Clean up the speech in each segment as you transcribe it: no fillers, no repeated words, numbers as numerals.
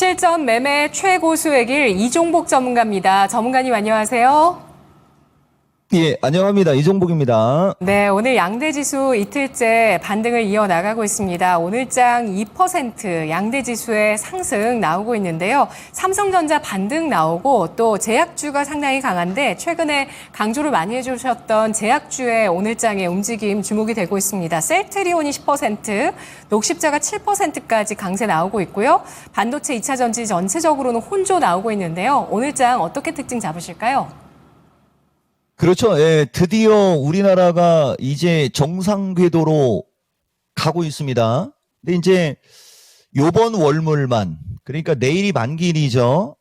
실전 매매 최고수의 길 이종복 전문가입니다. 전문가님 안녕하세요. 예, 안녕합니다. 이종복입니다. 네, 오늘 양대지수 이틀째 반등을 이어나가고 있습니다. 오늘장 2% 양대지수의 상승 나오고 있는데요. 삼성전자 반등 나오고 또 제약주가 상당히 강한데 최근에 강조를 많이 해주셨던 제약주의 오늘장의 움직임 주목이 되고 있습니다. 셀트리온이 10%, 녹십자가 7%까지 강세 나오고 있고요. 반도체 2차 전지 전체적으로는 혼조 나오고 있는데요. 오늘장 어떻게 특징 잡으실까요? 그렇죠. 예, 드디어 우리나라가 이제 정상 궤도로 가고 있습니다. 근데 이제 요번 월물만, 그러니까 내일이 만기일이죠.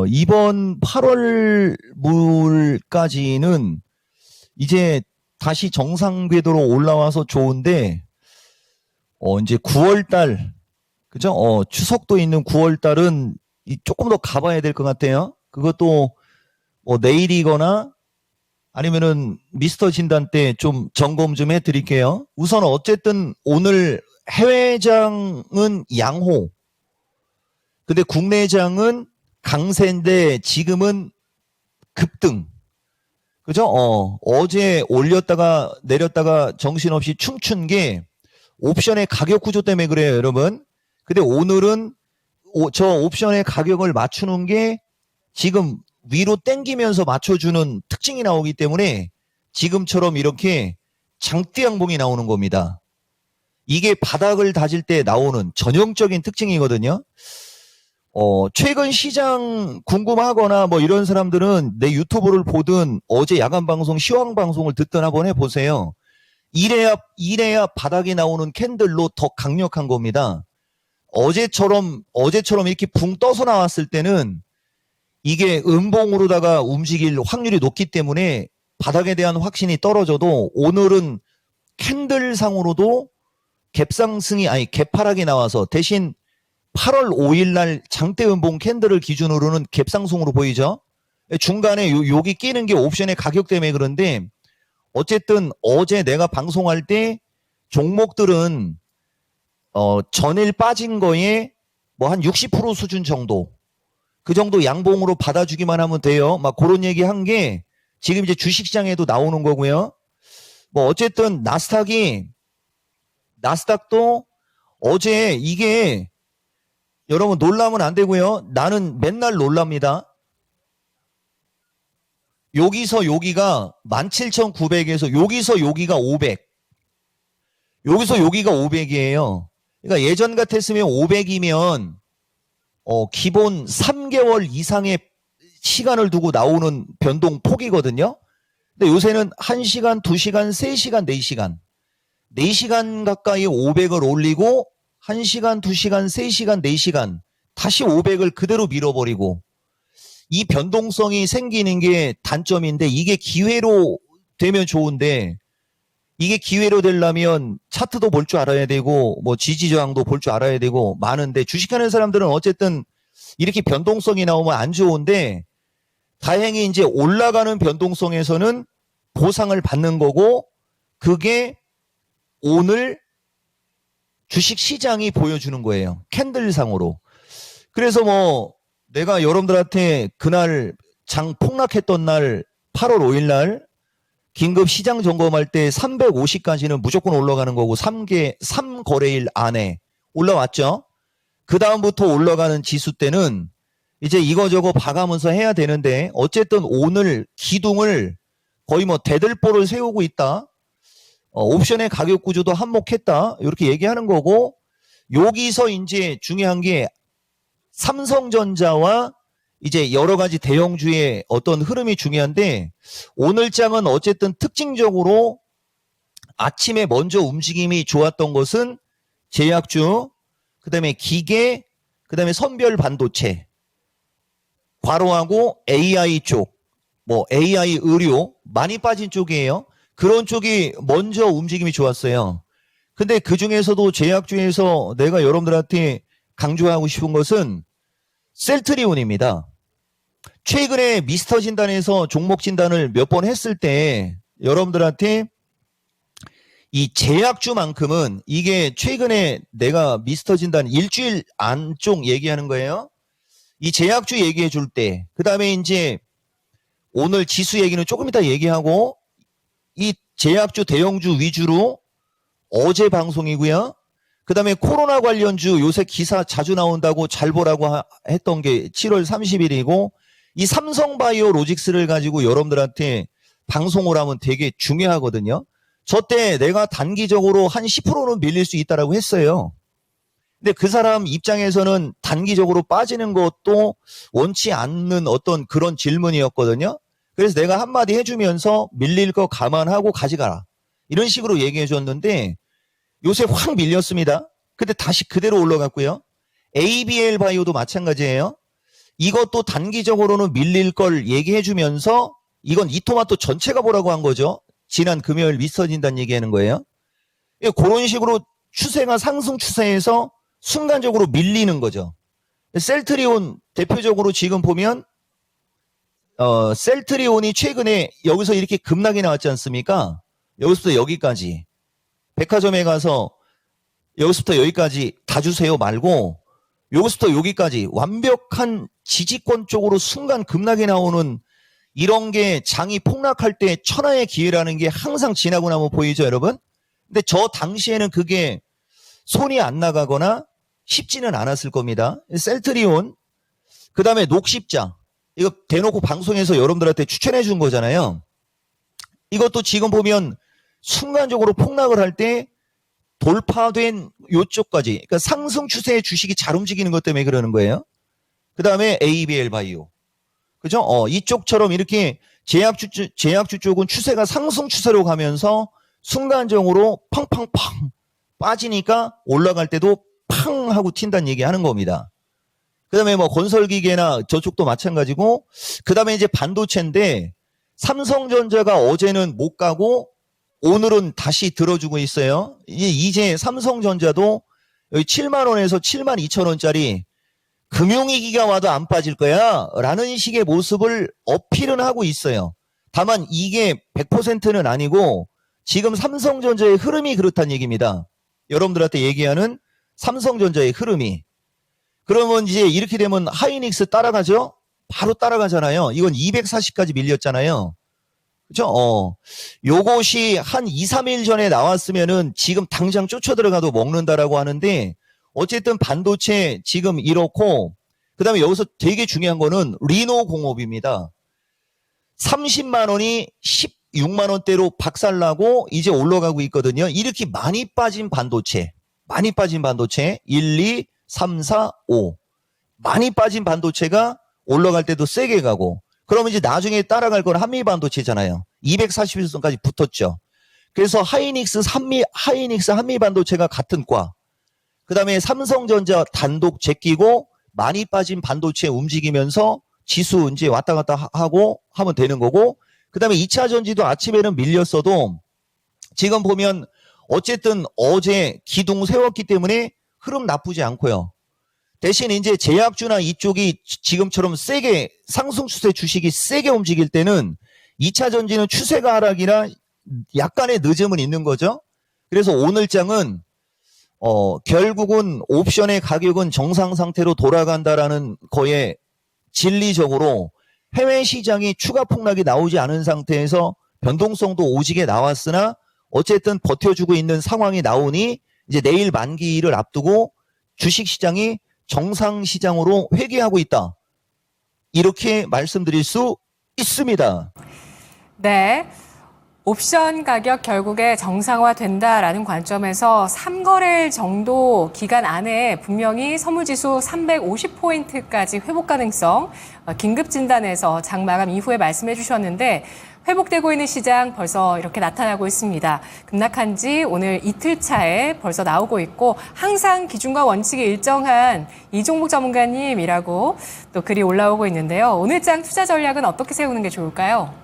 이번 8월 물까지는 이제 다시 정상 궤도로 올라와서 좋은데, 이제 9월 달, 그죠? 추석도 있는 9월 달은 조금 더 가봐야 될 것 같아요. 그것도 내일이거나 아니면은 미스터 진단 때 좀 점검 좀 해드릴게요. 우선 어쨌든 오늘 해외장은 양호. 근데 국내장은 강세인데 지금은 급등. 그죠? 어제 올렸다가 내렸다가 정신없이 춤춘 게 옵션의 가격 구조 때문에 그래요, 여러분. 근데 오늘은 저 옵션의 가격을 맞추는 게 지금 위로 땡기면서 맞춰주는 특징이 나오기 때문에 지금처럼 이렇게 장대양봉이 나오는 겁니다. 이게 바닥을 다질 때 나오는 전형적인 특징이거든요. 최근 시장 궁금하거나 뭐 이런 사람들은 내 유튜브를 보든 어제 야간 방송, 시황 방송을 듣든 한번 해보세요. 이래야 바닥에 나오는 캔들로 더 강력한 겁니다. 어제처럼 이렇게 붕 떠서 나왔을 때는 이게 음봉으로다가 움직일 확률이 높기 때문에 바닥에 대한 확신이 떨어져도 오늘은 캔들상으로도 갭하락이 나와서 대신 8월 5일 날 장대 음봉 캔들을 기준으로는 갭상승으로 보이죠. 중간에 여기 끼는 게 옵션의 가격 때문에 그런데 어쨌든 어제 내가 방송할 때 종목들은 전일 빠진 거에 뭐 한 60% 수준 정도, 그 정도 양봉으로 받아주기만 하면 돼요. 막 그런 얘기 한 게 지금 이제 주식시장에도 나오는 거고요. 뭐 어쨌든 나스닥도 어제 이게 여러분 놀라면 안 되고요. 나는 맨날 놀랍니다. 여기서 여기가 17,900에서 여기서 여기가 500. 여기서 여기가 500이에요. 그러니까 예전 같았으면 500이면 기본 3개월 이상의 시간을 두고 나오는 변동 폭이거든요. 근데 요새는 1시간, 2시간, 3시간, 4시간. 4시간 가까이 500을 올리고 1시간, 2시간, 3시간, 4시간 다시 500을 그대로 밀어버리고 이 변동성이 생기는 게 단점인데 이게 기회로 되면 좋은데 이게 기회로 되려면 차트도 볼 줄 알아야 되고 뭐 지지저항도 볼 줄 알아야 되고 많은데 주식하는 사람들은 어쨌든 이렇게 변동성이 나오면 안 좋은데 다행히 이제 올라가는 변동성에서는 보상을 받는 거고 그게 오늘 주식시장이 보여주는 거예요. 캔들상으로. 그래서 뭐 내가 여러분들한테 그날 장 폭락했던 날 8월 5일 날 긴급 시장 점검할 때 350까지는 무조건 올라가는 거고 3거래일 안에 올라왔죠. 그 다음부터 올라가는 지수 때는 이제 이거저거 봐가면서 해야 되는데 어쨌든 오늘 기둥을 거의 뭐 대들보를 세우고 있다. 옵션의 가격 구조도 한몫했다. 이렇게 얘기하는 거고 여기서 이제 중요한 게 삼성전자와 이제 여러 가지 대형주의 어떤 흐름이 중요한데 오늘 장은 어쨌든 특징적으로 아침에 먼저 움직임이 좋았던 것은 제약주, 그 다음에 기계, 그 다음에 선별 반도체, 괄호하고 AI 쪽, 뭐 AI 의료 많이 빠진 쪽이에요. 그런 쪽이 먼저 움직임이 좋았어요. 근데 그 중에서도 제약주에서 내가 여러분들한테 강조하고 싶은 것은 셀트리온입니다. 최근에 미스터 진단에서 종목 진단을 몇 번 했을 때 여러분들한테 이 제약주만큼은 이게 최근에 내가 미스터 진단 일주일 안쪽 얘기하는 거예요. 이 제약주 얘기해 줄 때, 그 다음에 이제 오늘 지수 얘기는 조금 이따 얘기하고, 이 제약주 대형주 위주로 어제 방송이고요. 그 다음에 코로나 관련주 요새 기사 자주 나온다고 잘 보라고 했던 게 7월 30일이고, 이 삼성바이오로직스를 가지고 여러분들한테 방송을 하면 되게 중요하거든요. 저 때 내가 단기적으로 한 10%는 밀릴 수 있다라고 했어요. 근데 그 사람 입장에서는 단기적으로 빠지는 것도 원치 않는 어떤 그런 질문이었거든요. 그래서 내가 한마디 해주면서 밀릴 거 감안하고 가져가라. 이런 식으로 얘기해 줬는데 요새 확 밀렸습니다. 근데 다시 그대로 올라갔고요. ABL 바이오도 마찬가지예요. 이것도 단기적으로는 밀릴 걸 얘기해 주면서 이건 이토마토 전체가 보라고 한 거죠. 지난 금요일 미스터진단 얘기하는 거예요. 그런 식으로 추세가 상승 추세에서 순간적으로 밀리는 거죠. 셀트리온 대표적으로 지금 보면 셀트리온이 최근에 여기서 이렇게 급락이 나왔지 않습니까? 여기서부터 여기까지 백화점에 가서 여기서부터 여기까지 다 주세요 말고 여기서부터 여기까지 완벽한 지지권 쪽으로 순간 급락이 나오는 이런 게 장이 폭락할 때 천하의 기회라는 게 항상 지나고 나면 보이죠, 여러분? 근데 저 당시에는 그게 손이 안 나가거나 쉽지는 않았을 겁니다. 셀트리온, 그 다음에 녹십자, 이거 대놓고 방송에서 여러분들한테 추천해 준 거잖아요. 이것도 지금 보면 순간적으로 폭락을 할 때 돌파된 요쪽까지, 그러니까 상승 추세의 주식이 잘 움직이는 것 때문에 그러는 거예요. 그 다음에 ABL 바이오. 그죠? 이쪽처럼 이렇게 제약주 쪽은 추세가 상승 추세로 가면서 순간적으로 팡팡팡 빠지니까 올라갈 때도 팡 하고 튄다는 얘기 하는 겁니다. 그 다음에 뭐 건설기계나 저쪽도 마찬가지고, 그 다음에 이제 반도체인데, 삼성전자가 어제는 못 가고, 오늘은 다시 들어주고 있어요. 이제 삼성전자도 여기 7만원에서 7만 2천원짜리 금융위기가 와도 안 빠질 거야 라는 식의 모습을 어필은 하고 있어요. 다만 이게 100%는 아니고 지금 삼성전자의 흐름이 그렇다는 얘기입니다. 여러분들한테 얘기하는 삼성전자의 흐름이. 그러면 이제 이렇게 되면 하이닉스 따라가죠? 바로 따라가잖아요. 이건 240까지 밀렸잖아요. 그죠? 요것이 한 2, 3일 전에 나왔으면은 지금 당장 쫓아 들어가도 먹는다라고 하는데, 어쨌든 반도체 지금 이렇고, 그 다음에 여기서 되게 중요한 거는 리노공업입니다. 30만 원이 16만 원대로 박살나고 이제 올라가고 있거든요. 이렇게 많이 빠진 반도체 1, 2, 3, 4, 5 많이 빠진 반도체가 올라갈 때도 세게 가고, 그러면 이제 나중에 따라갈 건 한미반도체잖아요. 241선까지 붙었죠. 그래서 하이닉스 한미반도체가 같은 과. 그 다음에 삼성전자 단독 제끼고 많이 빠진 반도체 움직이면서 지수 이제 왔다 갔다 하고 하면 되는 거고, 그 다음에 2차 전지도 아침에는 밀렸어도 지금 보면 어쨌든 어제 기둥 세웠기 때문에 흐름 나쁘지 않고요. 대신 이제 제약주나 이쪽이 지금처럼 세게 상승 추세 주식이 세게 움직일 때는 2차 전지는 추세가 하락이라 약간의 늦음은 있는 거죠. 그래서 오늘 장은 결국은 옵션의 가격은 정상 상태로 돌아간다라는 거에 진리적으로 해외 시장이 추가 폭락이 나오지 않은 상태에서 변동성도 오지게 나왔으나 어쨌든 버텨주고 있는 상황이 나오니 이제 내일 만기를 앞두고 주식시장이 정상 시장으로 회귀하고 있다. 이렇게 말씀드릴 수 있습니다. 네. 옵션 가격 결국에 정상화된다라는 관점에서 3거래일 정도 기간 안에 분명히 선물지수 350포인트까지 회복 가능성 긴급 진단에서 장 마감 이후에 말씀해 주셨는데, 회복되고 있는 시장 벌써 이렇게 나타나고 있습니다. 급락한 지 오늘 이틀 차에 벌써 나오고 있고, 항상 기준과 원칙이 일정한 이종목 전문가님이라고 또 글이 올라오고 있는데요. 오늘 장 투자 전략은 어떻게 세우는 게 좋을까요?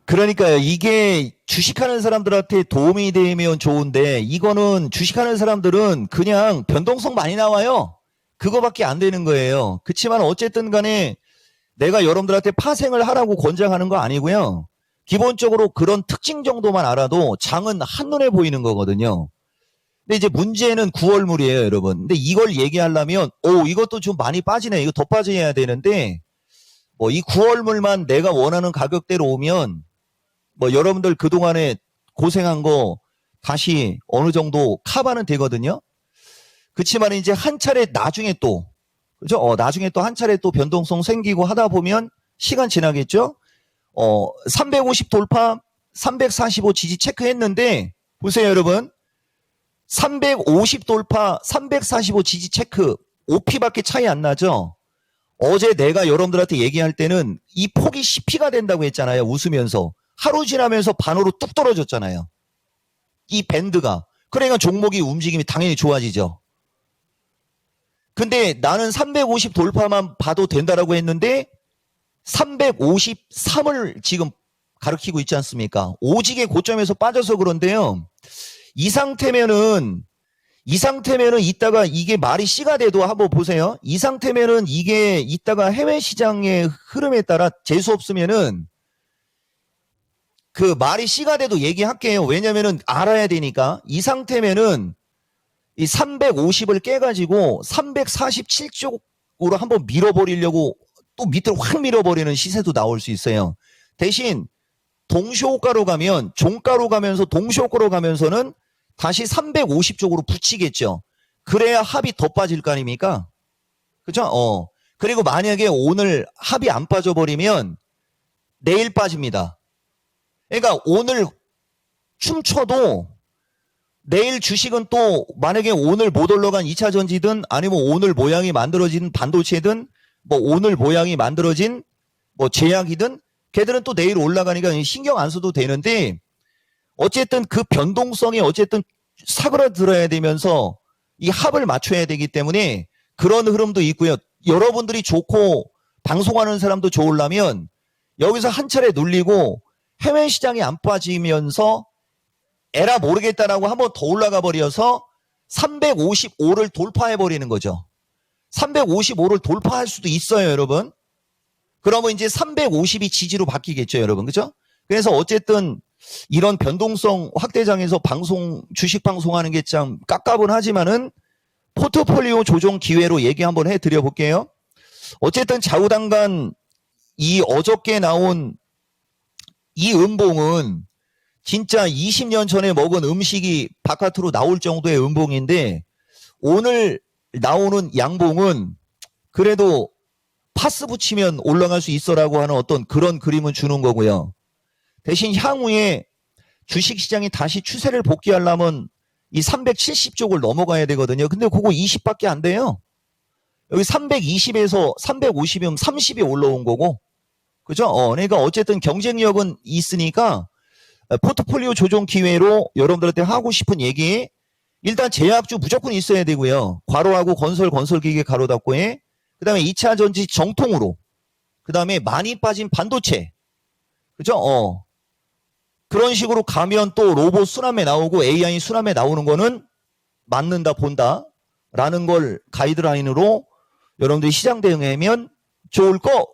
그러니까요. 이게 주식하는 사람들한테 도움이 되면 좋은데, 이거는 주식하는 사람들은 그냥 변동성 많이 나와요. 그거밖에 안 되는 거예요. 그렇지만 어쨌든 간에 내가 여러분들한테 파생을 하라고 권장하는 거 아니고요. 기본적으로 그런 특징 정도만 알아도 장은 한눈에 보이는 거거든요. 근데 이제 문제는 9월물이에요, 여러분. 근데 이걸 얘기하려면, 이것도 좀 많이 빠지네. 이거 더 빠져야 되는데, 뭐, 이 9월물만 내가 원하는 가격대로 오면, 뭐, 여러분들 그동안에 고생한 거 다시 어느 정도 커버는 되거든요. 그렇지만 이제 한 차례 나중에 또, 그죠? 나중에 또 한 차례 또 변동성 생기고 하다 보면 시간 지나겠죠? 350 돌파, 345 지지 체크했는데, 보세요, 여러분. 350 돌파, 345 지지 체크, 5P밖에 차이 안 나죠? 어제 내가 여러분들한테 얘기할 때는 이 폭이 10P가 된다고 했잖아요. 웃으면서. 하루 지나면서 반으로 뚝 떨어졌잖아요. 이 밴드가. 그러니까 종목이 움직임이 당연히 좋아지죠. 근데 나는 350 돌파만 봐도 된다라고 했는데 353을 지금 가리키고 있지 않습니까? 오직의 고점에서 빠져서 그런데요. 이 상태면은 이따가 이게 말이 C가 돼도 한번 보세요. 이 상태면은 이게 이따가 해외 시장의 흐름에 따라 재수 없으면은 그 말이 C가 돼도 얘기할게요. 왜냐면은 알아야 되니까. 이 상태면은 이 350을 깨가지고 347쪽으로 한번 밀어버리려고 또 밑으로 확 밀어버리는 시세도 나올 수 있어요. 대신 동시호가로 가면 종가로 가면서 동시호가로 가면서는 다시 350쪽으로 붙이겠죠. 그래야 합이 더 빠질 거 아닙니까? 그죠? 그리고 만약에 오늘 합이 안 빠져버리면 내일 빠집니다. 그러니까 오늘 춤춰도 내일 주식은 또 만약에 오늘 못 올라간 2차 전지든 아니면 오늘 모양이 만들어진 반도체든 뭐 오늘 모양이 만들어진 뭐 제약이든 걔들은 또 내일 올라가니까 신경 안 써도 되는데 어쨌든 그 변동성이 어쨌든 사그라들어야 되면서 이 합을 맞춰야 되기 때문에 그런 흐름도 있고요. 여러분들이 좋고 방송하는 사람도 좋으려면 여기서 한 차례 눌리고 해외 시장이 안 빠지면서 에라 모르겠다라고 한번 더 올라가 버려서 355를 돌파해 버리는 거죠. 355를 돌파할 수도 있어요, 여러분. 그러면 이제 350이 지지로 바뀌겠죠, 여러분. 그죠? 그래서 어쨌든 이런 변동성 확대장에서 주식 방송하는 게 참 깝깝은 하지만은 포트폴리오 조정 기회로 얘기 한번 해 드려 볼게요. 어쨌든 좌우당간 이 어저께 나온 이 음봉은 진짜 20년 전에 먹은 음식이 바깥으로 나올 정도의 음봉인데 오늘 나오는 양봉은 그래도 파스 붙이면 올라갈 수 있어라고 하는 어떤 그런 그림은 주는 거고요. 대신 향후에 주식시장이 다시 추세를 복귀하려면 이 370쪽을 넘어가야 되거든요. 근데 그거 20밖에 안 돼요. 여기 320에서 350이면 30이 올라온 거고. 그죠? 그러니까 어쨌든 경쟁력은 있으니까 포트폴리오 조정 기회로 여러분들한테 하고 싶은 얘기 일단 제약주 무조건 있어야 되고요. 괄호하고 건설기계 가로 닫고에 그 다음에 2차 전지 정통으로 그 다음에 많이 빠진 반도체 그죠? 그런 식으로 가면 또 로봇 수남에 나오고 AI 수남에 나오는 거는 맞는다 본다 라는 걸 가이드라인으로 여러분들이 시장 대응하면 좋을 것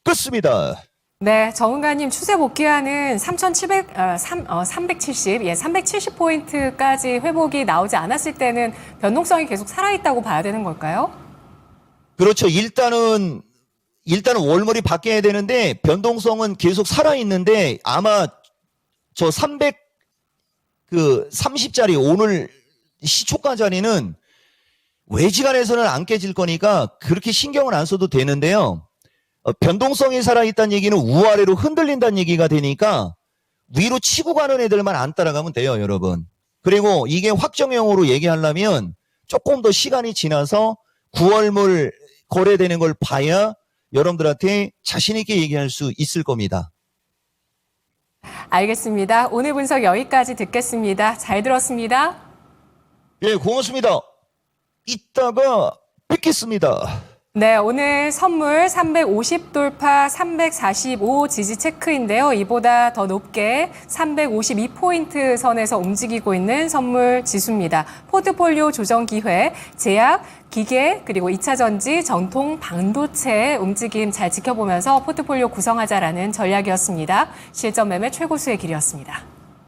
같습니다. 네, 정은가님 추세 복귀하는 370포인트까지 회복이 나오지 않았을 때는 변동성이 계속 살아있다고 봐야 되는 걸까요? 그렇죠. 일단은 월물이 바뀌어야 되는데 변동성은 계속 살아있는데 아마 저 30짜리 오늘 시초가 자리는 외지간에서는 안 깨질 거니까 그렇게 신경을 안 써도 되는데요. 변동성이 살아있다는 얘기는 우아래로 흔들린다는 얘기가 되니까 위로 치고 가는 애들만 안 따라가면 돼요, 여러분. 그리고 이게 확정형으로 얘기하려면 조금 더 시간이 지나서 9월물 거래되는 걸 봐야 여러분들한테 자신 있게 얘기할 수 있을 겁니다. 알겠습니다. 오늘 분석 여기까지 듣겠습니다. 잘 들었습니다. 예, 고맙습니다. 이따가 뵙겠습니다. 네, 오늘 선물 350 돌파 345 지지 체크인데요. 이보다 더 높게 352포인트 선에서 움직이고 있는 선물 지수입니다. 포트폴리오 조정 기회, 제약, 기계, 그리고 2차 전지, 전통, 반도체 움직임 잘 지켜보면서 포트폴리오 구성하자라는 전략이었습니다. 실전 매매 최고 수익 길이었습니다.